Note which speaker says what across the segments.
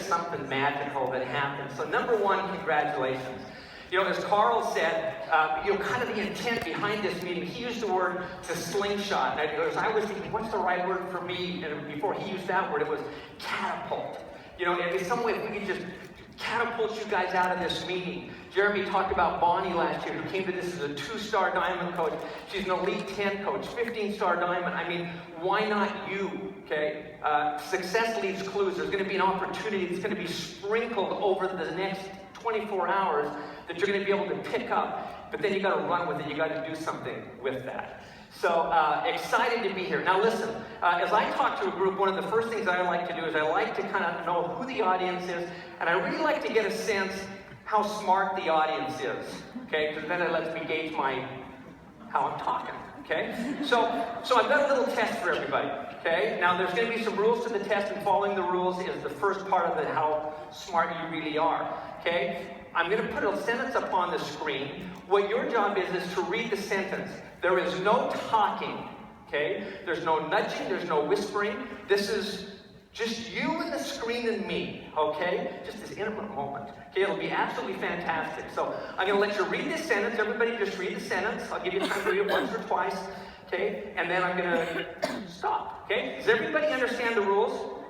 Speaker 1: just something magical that happens. So number one, congratulations. You know, as Carl said, kind of the intent behind this meeting, he used the word to slingshot. And as I was thinking, what's the right word for me? And before he used that word, it was catapult. You know, in some way, if we could just catapult you guys out of this meeting. Jeremy talked about Bonnie last year, who came to this as a 2-star diamond coach. She's an elite 10 coach, 15-star diamond. I mean, why not you? Okay? Success leaves clues. There's going to be an opportunity that's going to be sprinkled over the next 24 hours that you're going to be able to pick up. But then you got to run with it. You got to do something with that. So excited to be here. Now listen, as I talk to a group, one of the first things I like to do is I like to kind of know who the audience is, and I really like to get a sense how smart the audience is, okay? Because then it lets me gauge how I'm talking, okay? So I've got a little test for everybody, okay? Now there's going to be some rules to the test, and following the rules is the first part of how smart you really are, okay? I'm going to put a sentence up on the screen. What your job is to read the sentence. There is no talking, okay? There's no nudging, there's no whispering. This is just you and the screen and me, okay? Just this intimate moment. Okay, it'll be absolutely fantastic. So I'm going to let you read this sentence. Everybody just read the sentence. I'll give you time to read it once or twice, okay? And then I'm going to stop, okay? Does everybody understand the rules?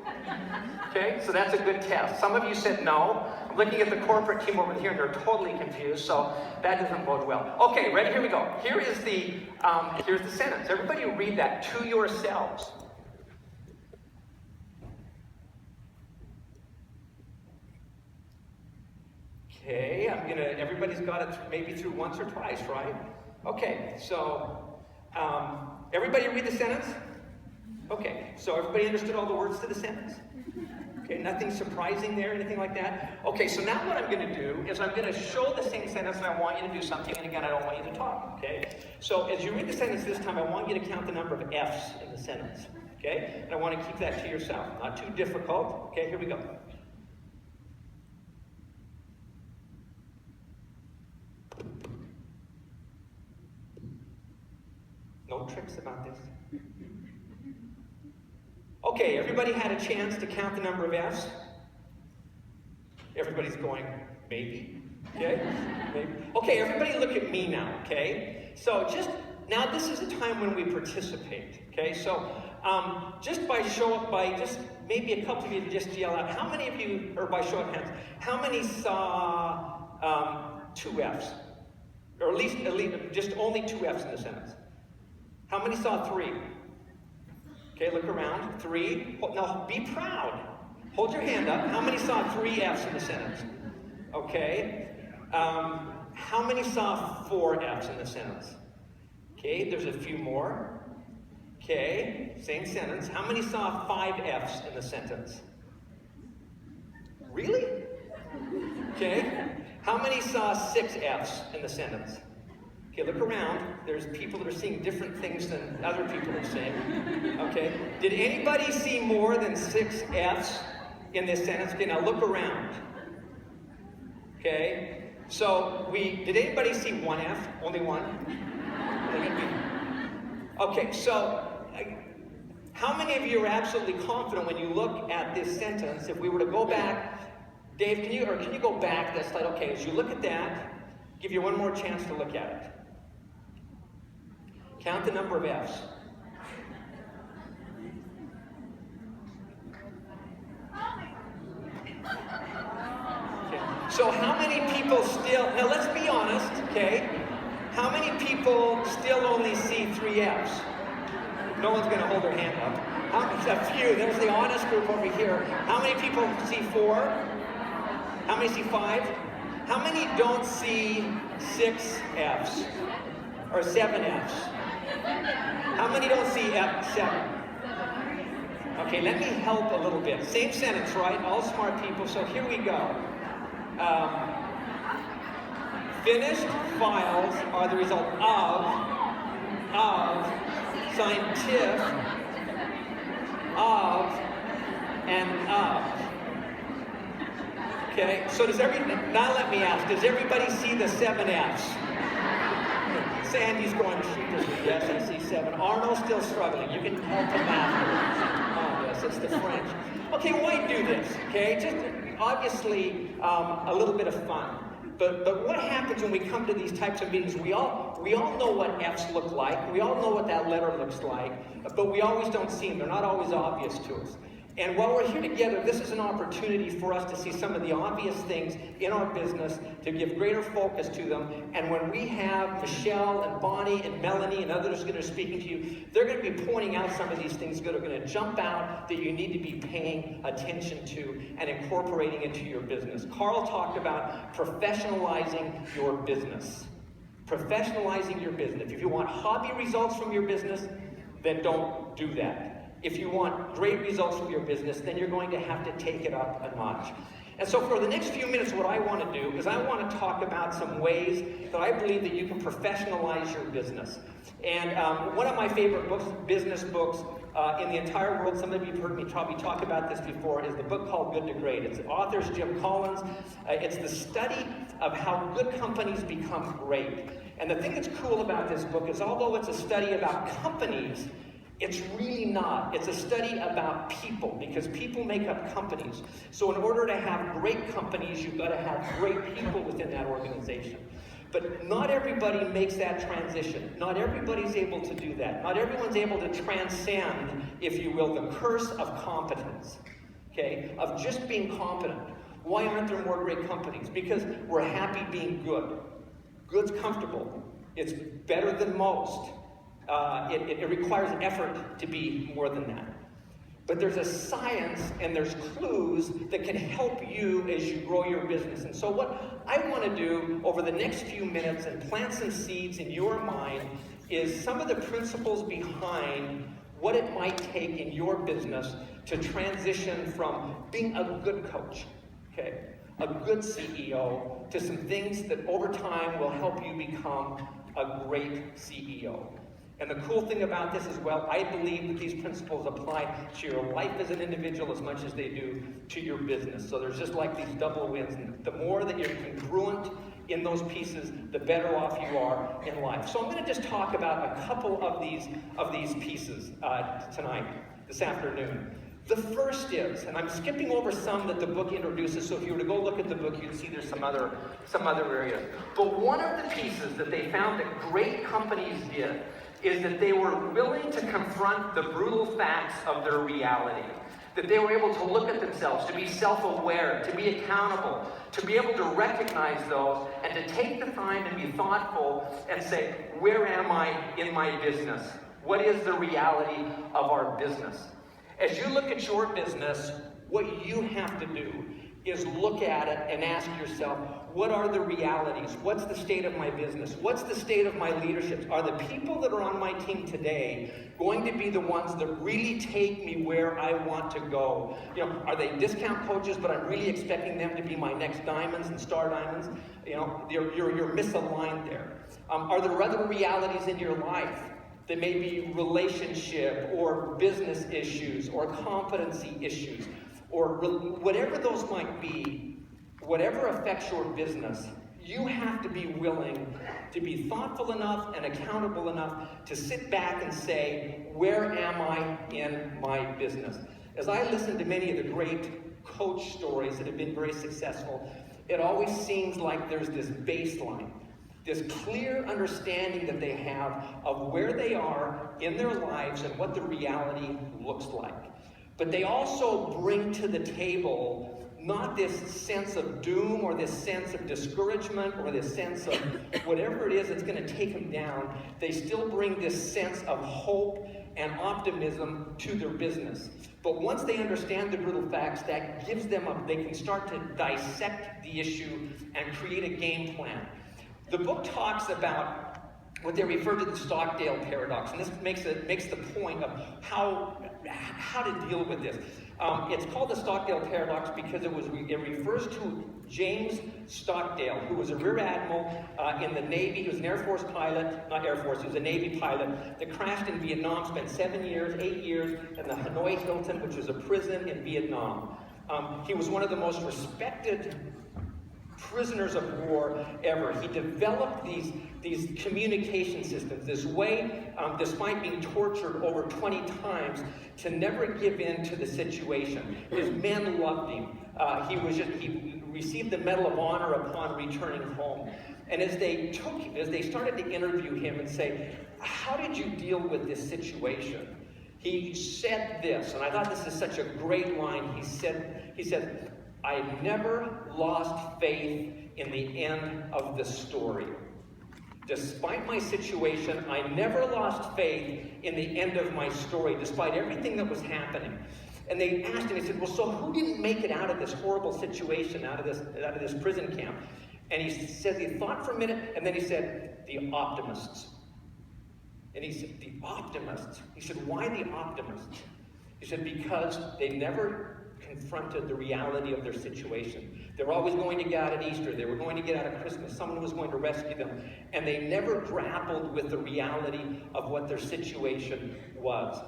Speaker 1: Okay, so that's a good test. Some of you said no. I'm looking at the corporate team over here, and they're totally confused, so that doesn't bode well. Okay, ready? Here we go. Here's the sentence. Everybody read that to yourselves. Okay, everybody's got it maybe through once or twice, right? Okay, so everybody read the sentence? Okay, so everybody understood all the words to the sentence? Okay, nothing surprising there, anything like that? Okay, so now what I'm going to do is I'm going to show the same sentence, and I want you to do something, and again, I don't want you to talk, okay? So as you read the sentence this time, I want you to count the number of F's in the sentence, okay? And I want to keep that to yourself. Not too difficult. Okay, here we go. No tricks about this. Okay, everybody had a chance to count the number of F's? Everybody's going, maybe? Okay? Maybe. Okay, everybody look at me now, okay? So now this is a time when we participate, okay? So just maybe a couple of you just yell out, how many of you, or by show of hands, how many saw 2 F's? Or at least just only 2 F's in the sentence? How many saw 3? Okay, look around. 3. Now, be proud. Hold your hand up. How many saw 3 F's in the sentence? Okay. How many saw 4 F's in the sentence? Okay, there's a few more. Okay, same sentence. How many saw 5 F's in the sentence? Really? Okay. How many saw 6 F's in the sentence? Okay, look around. There's people that are seeing different things than other people are seeing. Okay, did anybody see more than 6 F's in this sentence? Okay, now look around. Okay, so did anybody see 1 F? Only 1? Okay, so how many of you are absolutely confident when you look at this sentence? If we were to go back, Dave, can you go back that slide? Okay, as you look at that, give you one more chance to look at it. Count the number of F's. Okay. So how many people now let's be honest, okay? How many people still only see 3 F's? No one's going to hold their hand up. A few. There's the honest group over here. How many people see 4? How many see 5? How many don't see 6 F's? Or 7 F's? How many don't see 7? Okay, let me help a little bit. Same sentence, right? All smart people. So here we go. Finished files are the result of scientific, and of. Okay, so now let me ask, does everybody see the 7 F's? Sandy's going, yes, I see 7. Arnold's still struggling. You can help him after. Oh, yes, it's the French. Okay, why do this? Okay, just obviously a little bit of fun. But what happens when we come to these types of meetings? We all know what F's look like. We all know what that letter looks like, but we always don't see them. They're not always obvious to us. And while we're here together, this is an opportunity for us to see some of the obvious things in our business, to give greater focus to them. And when we have Michelle and Bonnie and Melanie and others that are speaking to you, they're going to be pointing out some of these things that are going to jump out that you need to be paying attention to and incorporating into your business. Carl talked about professionalizing your business. Professionalizing your business. If you want hobby results from your business, then don't do that. If you want great results from your business, then you're going to have to take it up a notch. And so for the next few minutes, what I want to do is I want to talk about some ways that I believe that you can professionalize your business. And one of my favorite books, business books in the entire world, some of you have heard me probably talk about this before, is the book called Good to Great. Its author's Jim Collins. It's the study of how good companies become great. And the thing that's cool about this book is although it's a study about companies, it's really not. It's a study about people, because people make up companies. So in order to have great companies, you've got to have great people within that organization. But not everybody makes that transition. Not everybody's able to do that. Not everyone's able to transcend, if you will, the curse of competence, okay, of just being competent. Why aren't there more great companies? Because we're happy being good. Good's comfortable. It's better than most. It requires effort to be more than that. But there's a science and there's clues that can help you as you grow your business. And so what I want to do over the next few minutes and plant some seeds in your mind is some of the principles behind what it might take in your business to transition from being a good coach, okay, a good CEO, to some things that over time will help you become a great CEO. And the cool thing about this as well, I believe that these principles apply to your life as an individual as much as they do to your business. So there's just like these double wins. And the more that you're congruent in those pieces, the better off you are in life. So I'm going to just talk about a couple of these pieces tonight, this afternoon. The first is, and I'm skipping over some that the book introduces, so if you were to go look at the book, you'd see there's some other areas. But one of the pieces that they found that great companies did is that they were willing to confront the brutal facts of their reality. That they were able to look at themselves, to be self-aware, to be accountable, to be able to recognize those, and to take the time and be thoughtful and say, where am I in my business? What is the reality of our business? As you look at your business, what you have to do is look at it and ask yourself, what are the realities? What's the state of my business? What's the state of my leadership? Are the people that are on my team today going to be the ones that really take me where I want to go? You know, are they discount coaches, but I'm really expecting them to be my next diamonds and star diamonds? You know, you're misaligned there. Are there other realities in your life that may be relationship or business issues or competency issues, or whatever those might be, whatever affects your business, you have to be willing to be thoughtful enough and accountable enough to sit back and say, where am I in my business? As I listen to many of the great coach stories that have been very successful, it always seems like there's this baseline, this clear understanding that they have of where they are in their lives and what the reality looks like. But they also bring to the table not this sense of doom or this sense of discouragement or this sense of whatever it is that's going to take them down. They still bring this sense of hope and optimism to their business. But once they understand the brutal facts, that gives them they can start to dissect the issue and create a game plan. The book talks about what they refer to the Stockdale paradox, and this makes the point of how to deal with this. It's called the Stockdale paradox because it refers to James Stockdale, who was a rear admiral in the Navy. He was an Air Force pilot, not Air Force, he was a Navy pilot that crashed in Vietnam, spent 8 years in the Hanoi Hilton, which was a prison in Vietnam. He was one of the most respected prisoners of war ever. He developed these communication systems, this way, despite being tortured over 20 times, to never give in to the situation. His men loved him. He received the Medal of Honor upon returning home. And as they started to interview him and say, how did you deal with this situation? He said this, and I thought this is such a great line. He said, I never lost faith in the end of the story. Despite my situation, I never lost faith in the end of my story, despite everything that was happening. And they asked him, he said, well, so who didn't make it out of this horrible situation, out of this prison camp? And he said, he thought for a minute, and then he said, the optimists. And he said, the optimists? He said, why the optimists? He said, because they never confronted the reality of their situation. They were always going to get out at Easter. They were going to get out at Christmas. Someone was going to rescue them. And they never grappled with the reality of what their situation was.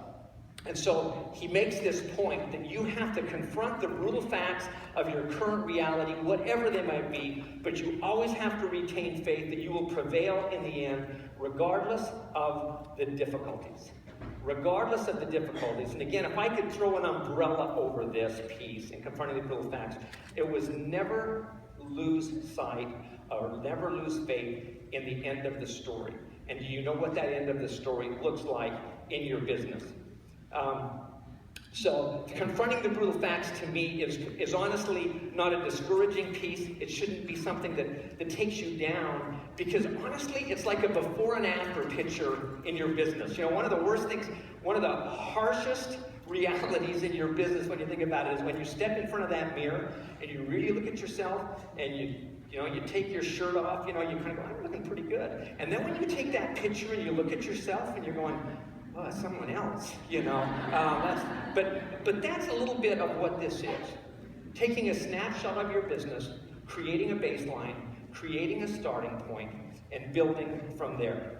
Speaker 1: And so he makes this point that you have to confront the brutal facts of your current reality, whatever they might be, but you always have to retain faith that you will prevail in the end, regardless of the difficulties. Regardless of the difficulties. And again, if I could throw an umbrella over this piece in confronting the brutal facts, it was never lose sight or never lose faith in the end of the story. And do you know what that end of the story looks like in your business? So confronting the brutal facts to me is honestly not a discouraging piece. It shouldn't be something that takes you down, because honestly, it's like a before and after picture in your business. You know, one of the worst things, one of the harshest realities in your business when you think about it is when you step in front of that mirror and you really look at yourself and you take your shirt off, you kind of go, I'm looking pretty good. And then when you take that picture and you look at yourself and you're going, oh, someone else, but that's a little bit of what this is. Taking a snapshot of your business, creating a baseline, creating a starting point, and building from there.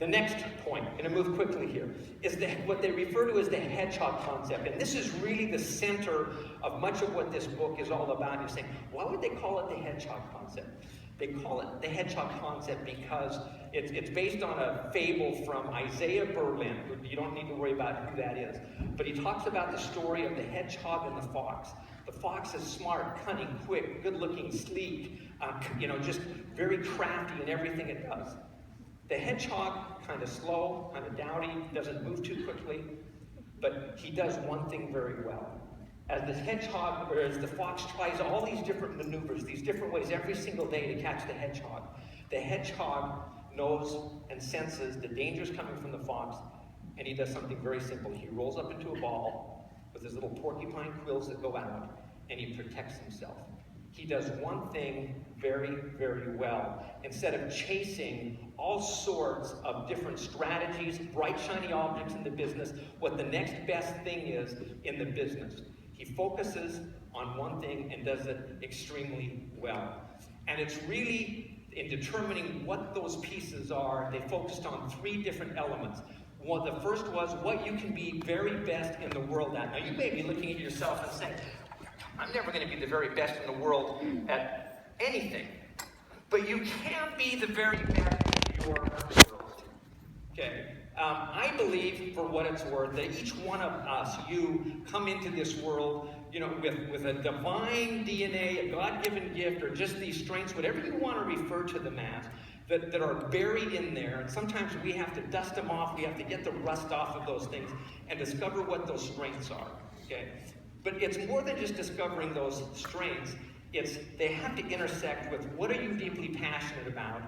Speaker 1: The next point, I'm going to move quickly here, is what they refer to as the hedgehog concept. And this is really the center of much of what this book is all about. You're saying, why would they call it the hedgehog concept? They call it the hedgehog concept because it's based on a fable from Isaiah Berlin. You don't need to worry about who that is. But he talks about the story of the hedgehog and the fox. The fox is smart, cunning, quick, good-looking, sleek, just very crafty in everything it does. The hedgehog, kind of slow, kind of dowdy, doesn't move too quickly, but he does one thing very well. As the fox tries all these different maneuvers, these different ways every single day to catch the hedgehog knows and senses the dangers coming from the fox, and he does something very simple. He rolls up into a ball with his little porcupine quills that go out, and he protects himself. He does one thing very, very well. Instead of chasing all sorts of different strategies, bright, shiny objects in the business, what the next best thing is in the business. He focuses on one thing and does it extremely well. And it's really, in determining what those pieces are, they focused on 3 different elements. The first was what you can be very best in the world at. Now, you may be looking at yourself and saying, I'm never going to be the very best in the world at anything. But you can be the very best in your world. Okay? I believe, for what it's worth, that each one of us, you come into this world, with a divine DNA, a God-given gift, or just these strengths, whatever you want to refer to them as, that are buried in there. And sometimes we have to dust them off. We have to get the rust off of those things and discover what those strengths are. Okay? But it's more than just discovering those strengths. They have to intersect with what are you deeply passionate about.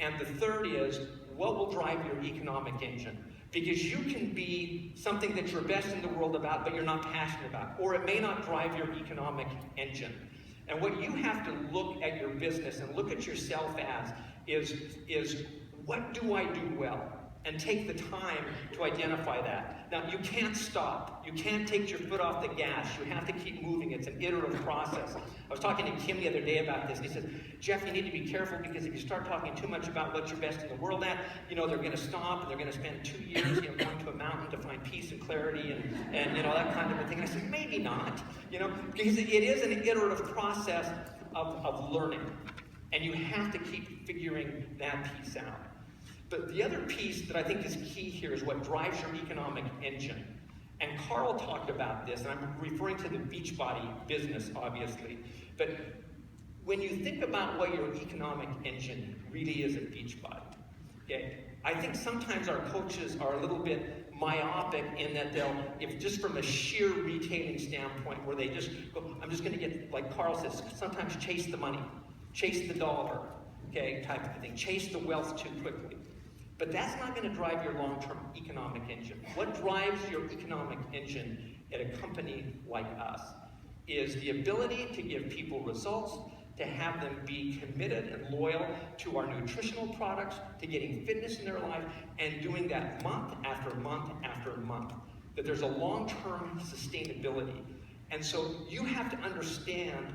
Speaker 1: And the third is, what will drive your economic engine? Because you can be something that you're best in the world about, but you're not passionate about. Or it may not drive your economic engine. And what you have to look at your business and look at yourself as is what do I do well? And take the time to identify that. Now, you can't stop. You can't take your foot off the gas. You have to keep moving. It's an iterative process. I was talking to Kim the other day about this, and he said, Jeff, you need to be careful, because if you start talking too much about what you're best in the world at, they're going to stop, and they're going to spend 2 years going to a mountain to find peace and clarity and that kind of a thing. I said, maybe not, because it is an iterative process of learning. And you have to keep figuring that piece out. But the other piece that I think is key here is what drives your economic engine. And Carl talked about this, and I'm referring to the Beachbody business, obviously. But when you think about what your economic engine really is at Beachbody, okay, I think sometimes our coaches are a little bit myopic in that if just from a sheer retailing standpoint, where they just go, I'm just going to get, like Carl says, sometimes chase the money, chase the dollar, okay, type of thing, chase the wealth too quickly. But that's not going to drive your long-term economic engine. What drives your economic engine at a company like us is the ability to give people results, to have them be committed and loyal to our nutritional products, to getting fitness in their life, and doing that month after month after month. That there's a long-term sustainability. And so you have to understand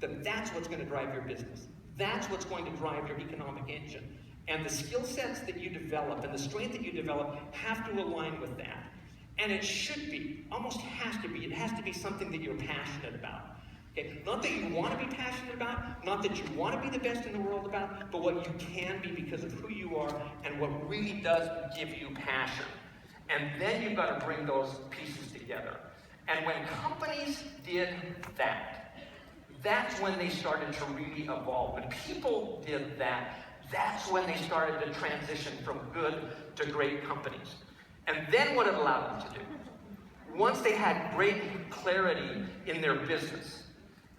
Speaker 1: that that's what's going to drive your business. That's what's going to drive your economic engine. And the skill sets that you develop and the strength that you develop have to align with that. And it should be, almost has to be, it has to be something that you're passionate about. Okay? Not that you want to be passionate about, not that you want to be the best in the world about, but what you can be because of who you are and what really does give you passion. And then you've got to bring those pieces together. And when companies did that, that's when they started to really evolve. When people did that, that's when they started to transition from good to great companies. And then what it allowed them to do, once they had great clarity in their business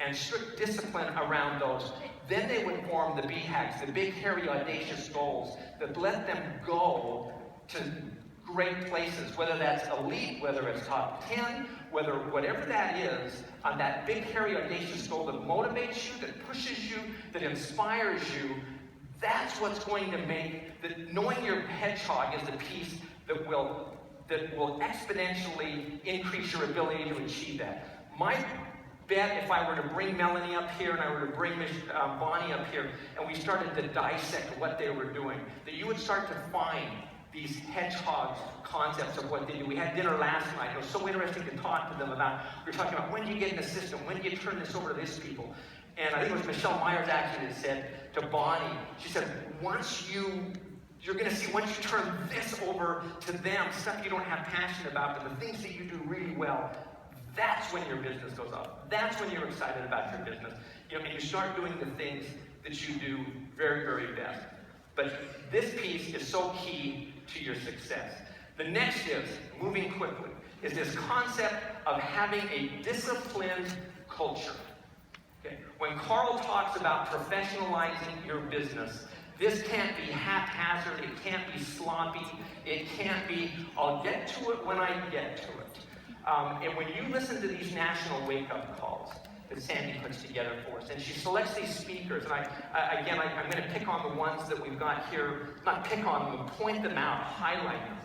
Speaker 1: and strict discipline around those, then they would form the BHAGs, the big, hairy, audacious goals that let them go to great places, whether that's elite, whether it's top 10, whatever that is, on that big, hairy, audacious goal that motivates you, that pushes you, that inspires you. That's what's going to make that knowing your hedgehog is the piece that will exponentially increase your ability to achieve that. My bet, if I were to bring Melanie up here and I were to bring Bonnie up here, and we started to dissect what they were doing, that you would start to find these hedgehog concepts of what they do. We had dinner last night. It was so interesting to talk to them about. We were talking about when do you get in the system, when do you turn this over to these people. And I think it was Michelle Myers actually that said to Bonnie, she said, you're going to see once you turn this over to them, stuff you don't have passion about, but the things that you do really well, that's when your business goes up. That's when you're excited about your business. And you start doing the things that you do very, very best. But this piece is so key to your success. The next is, moving quickly, is this concept of having a disciplined culture. Okay. When Carl talks about professionalizing your business, this can't be haphazard, it can't be sloppy, it can't be, I'll get to it when I get to it. And when you listen to these national wake-up calls that Sandy puts together for us, and she selects these speakers, and I'm going to pick on the ones that we've got here, not pick on them, but point them out, highlight them.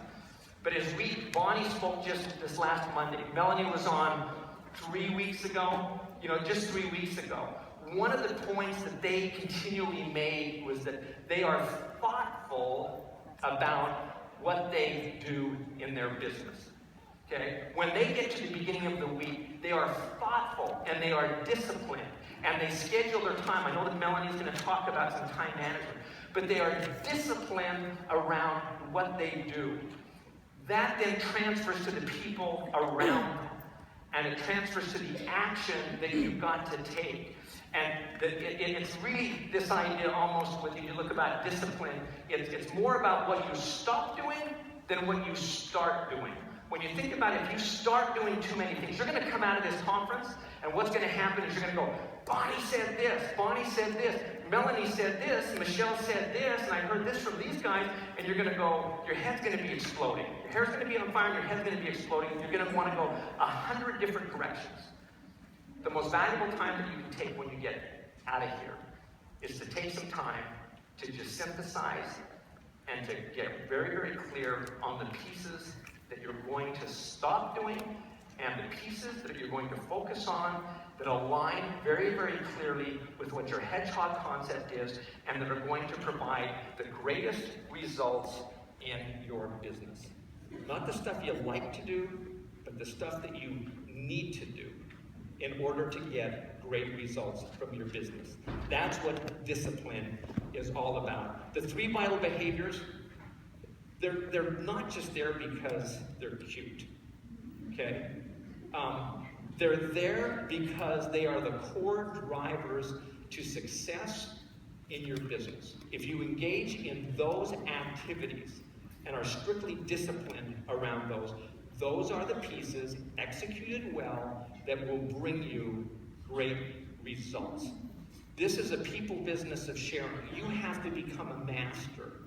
Speaker 1: But as Bonnie spoke just this last Monday, Melanie was on 3 weeks ago, just 3 weeks ago. One of the points that they continually made was that they are thoughtful about what they do in their business. Okay? When they get to the beginning of the week, they are thoughtful and they are disciplined and they schedule their time. I know that Melanie's going to talk about some time management, but they are disciplined around what they do. That then transfers to the people around them, and it transfers to the action that you've got to take. And it's really this idea almost when you look about discipline, it's more about what you stop doing than what you start doing. When you think about it, if you start doing too many things, you're going to come out of this conference, and what's going to happen is you're going to go, Bonnie said this, Bonnie said this, Melanie said this, Michelle said this, and I heard this from these guys, and you're going to go, your head's going to be exploding. Your hair's going to be on fire, and your head's going to be exploding, and you're going to want to go 100 different directions. The most valuable time that you can take when you get out of here is to take some time to just synthesize and to get very, very clear on the pieces that you're going to stop doing and the pieces that you're going to focus on that align very, very clearly with what your hedgehog concept is and that are going to provide the greatest results in your business. Not the stuff you like to do, but the stuff that you need to do in order to get great results from your business. That's what discipline is all about. The 3 vital behaviors, they're not just there because they're cute, okay? They're there because they are the core drivers to success in your business. If you engage in those activities and are strictly disciplined around those are the pieces executed well that will bring you great results. This is a people business of sharing. You have to become a master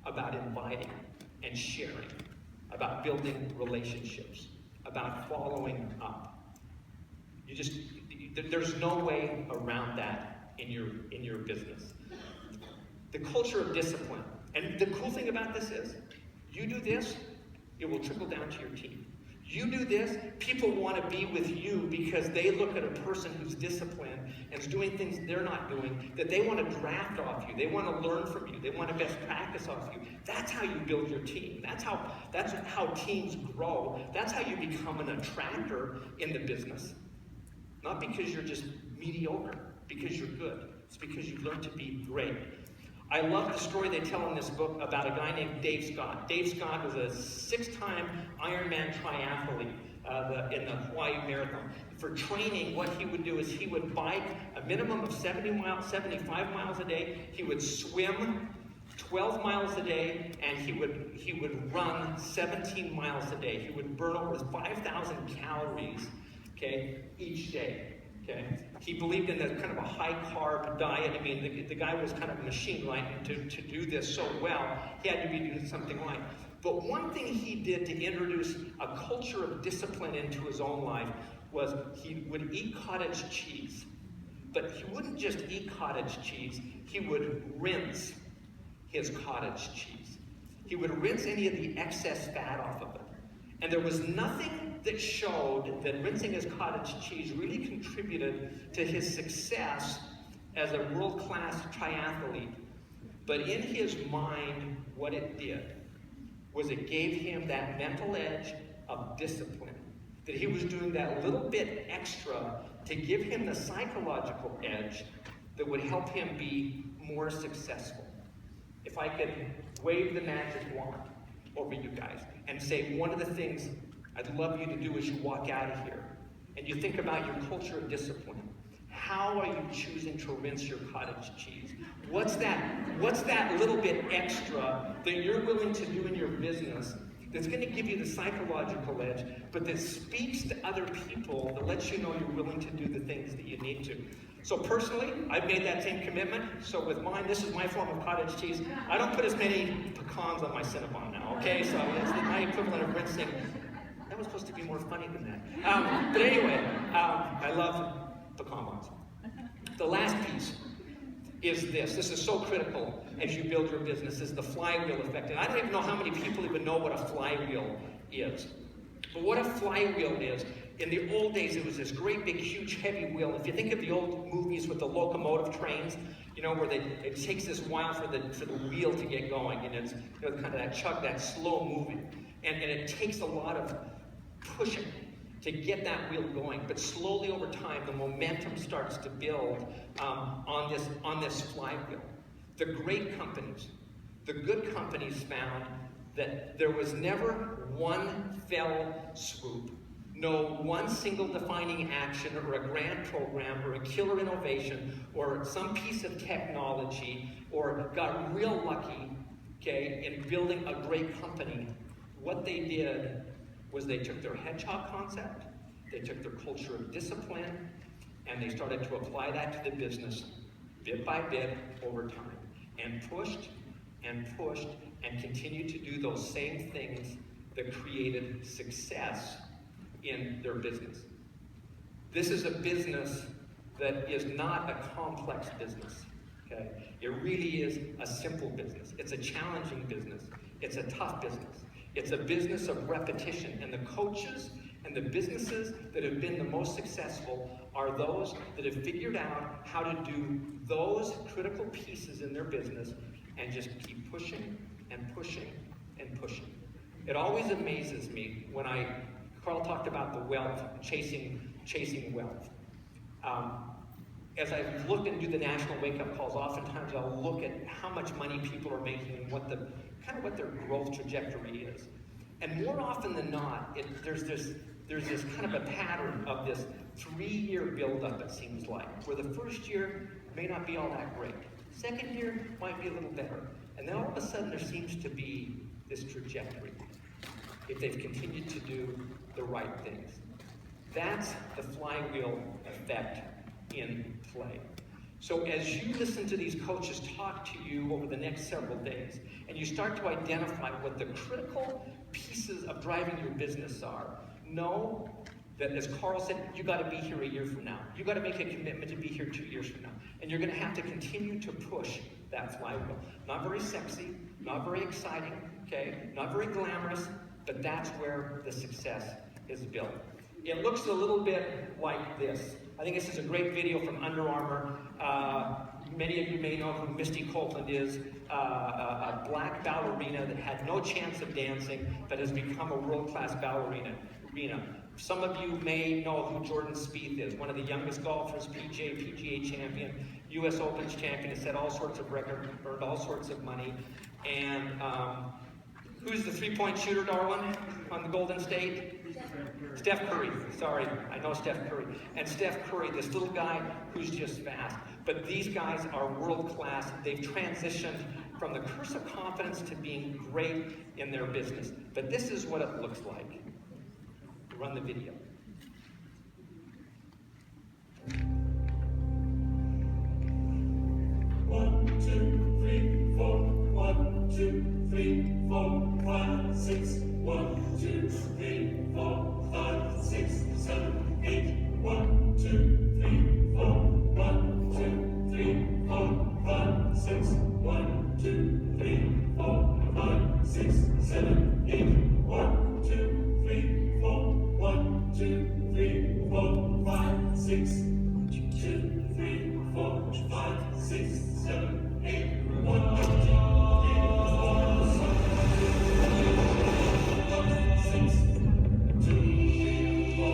Speaker 1: about inviting and sharing, about building relationships, about following up. There's no way around that in your business. The culture of discipline. And the cool thing about this is, you do this, it will trickle down to your team. You do this, people want to be with you because they look at a person who's disciplined and is doing things they're not doing, that they want to draft off you, they want to learn from you, they want to best practice off you. That's how you build your team. That's how teams grow. That's how you become an attractor in the business. Not because you're just mediocre, because you're good. It's because you learn to be great. I love the story they tell in this book about a guy named Dave Scott. Dave Scott was a 6-time Ironman triathlete in the Hawaii Marathon. For training, what he would do is he would bike a minimum of 75 miles a day. He would swim 12 miles a day, and he would run 17 miles a day. He would burn over 5,000 calories, okay, each day. Okay, he believed in a kind of a high-carb diet. I mean, the guy was kind of a machine, right? And to do this so well, he had to be doing something right. But one thing he did to introduce a culture of discipline into his own life was he would eat cottage cheese. But he wouldn't just eat cottage cheese, he would rinse his cottage cheese. He would rinse any of the excess fat off of it. And there was nothing that showed that rinsing his cottage cheese really contributed to his success as a world-class triathlete. But in his mind, what it did was it gave him that mental edge of discipline. That he was doing that little bit extra to give him the psychological edge that would help him be more successful. If I could wave the magic wand over you guys and say, one of the things I'd love you to do as you walk out of here, and you think about your culture of discipline. How are you choosing to rinse your cottage cheese? What's that little bit extra that you're willing to do in your business that's going to give you the psychological edge, but that speaks to other people, that lets you know you're willing to do the things that you need to? So personally, I've made that same commitment. So with mine, this is my form of cottage cheese. I don't put as many pecans on my Cinnabon now, okay? So it's my equivalent of rinsing. That was supposed to be more funny than that. But anyway, I love pecan buns. The last piece is this. This is so critical as you build your business, is the flywheel effect. And I don't even know how many people even know what a flywheel is. But what a flywheel is, in the old days, it was this great, big, huge, heavy wheel. If you think of the old movies with the locomotive trains, you know, where it takes this while for the wheel to get going, and it's kind of that chug, that slow moving. And it takes a lot of pushing to get that wheel going, but slowly over time, the momentum starts to build on this flywheel. The great companies, the good companies found that there was never one fell swoop, no one single defining action or a grand program or a killer innovation or some piece of technology or got real lucky, okay, in building a great company. What they did was they took their hedgehog concept, they took their culture of discipline, and they started to apply that to the business bit by bit over time, and pushed and pushed and continued to do those same things that created success in their business. This is a business that is not a complex business, okay? It really is a simple business. It's a challenging business. It's a tough business. It's a business of repetition, and the coaches and the businesses that have been the most successful are those that have figured out how to do those critical pieces in their business and just keep pushing and pushing and pushing. It always amazes me when Carl talked about the wealth, chasing wealth. As I look and do the national wake-up calls, oftentimes I'll look at how much money people are making and what their growth trajectory is. And more often than not, there's this kind of a pattern of this 3-year build-up, it seems like, where the first year may not be all that great. Second year might be a little better. And then all of a sudden there seems to be this trajectory if they've continued to do the right things. That's the flywheel effect in play. So as you listen to these coaches talk to you over the next several days, and you start to identify what the critical pieces of driving your business are, know that, as Carl said, you got to be here a year from now. You got to make a commitment to be here 2 years from now. And you're going to have to continue to push that flywheel. Not very sexy, not very exciting, okay? Not very glamorous, but that's where the success is built. It looks a little bit like this. I think this is a great video from Under Armour. Many of you may know who Misty Copeland is, a black ballerina that had no chance of dancing, but has become a world-class ballerina. Some of you may know who Jordan Spieth is, one of the youngest golfers, PGA champion, US Opens champion, has set all sorts of records, earned all sorts of money. And who's the three-point shooter, Darwin, on the Golden State? Steph Curry. Sorry, I know Steph Curry. And Steph Curry, this little guy who's just fast. But these guys are world-class. They've transitioned from the curse of confidence to being great in their business. But this is what it looks like. Run the video.
Speaker 2: 1, 2, 3, 4. 1, 2, 3, 4, 5, 6. 1, 2, 3, 4, 5, 6, 7, 8. 1, 2, 3, 4. 1, 2, 3, 4, 5, 6. 1, 2, 3, 4, 5, 6, 7, 8. 1, 2, 3, 4. 1, 2, 3, 4, 5, 6. 2, 3, 4, 5, 6, 7, 8. 1, 2, 3, 4, 5, 6. 2, 3, 4,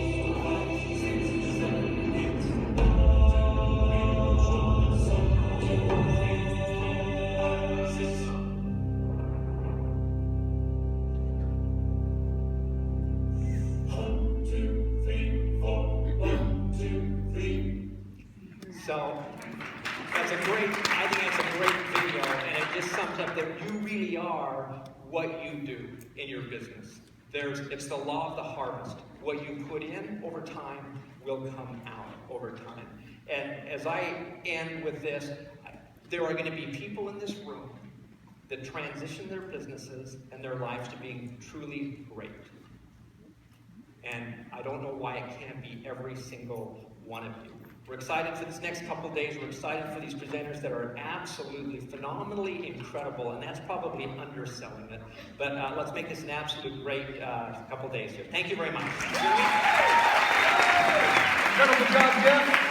Speaker 2: 5, 6, 7, 8. 1, 2, 3, 4, 5, 6.
Speaker 1: So that's I think that's a great video, and it just sums up that you really are what you do in your business. It's the law of the harvest. What you put in over time will come out over time. And as I end with this, there are going to be people in this room that transition their businesses and their lives to being truly great. And I don't know why it can't be every single one of you. We're excited for this next couple of days. We're excited for these presenters that are absolutely phenomenally incredible, and that's probably underselling it. But let's make this an absolute great couple of days here. Thank you very much.
Speaker 3: Incredible job, Jeff.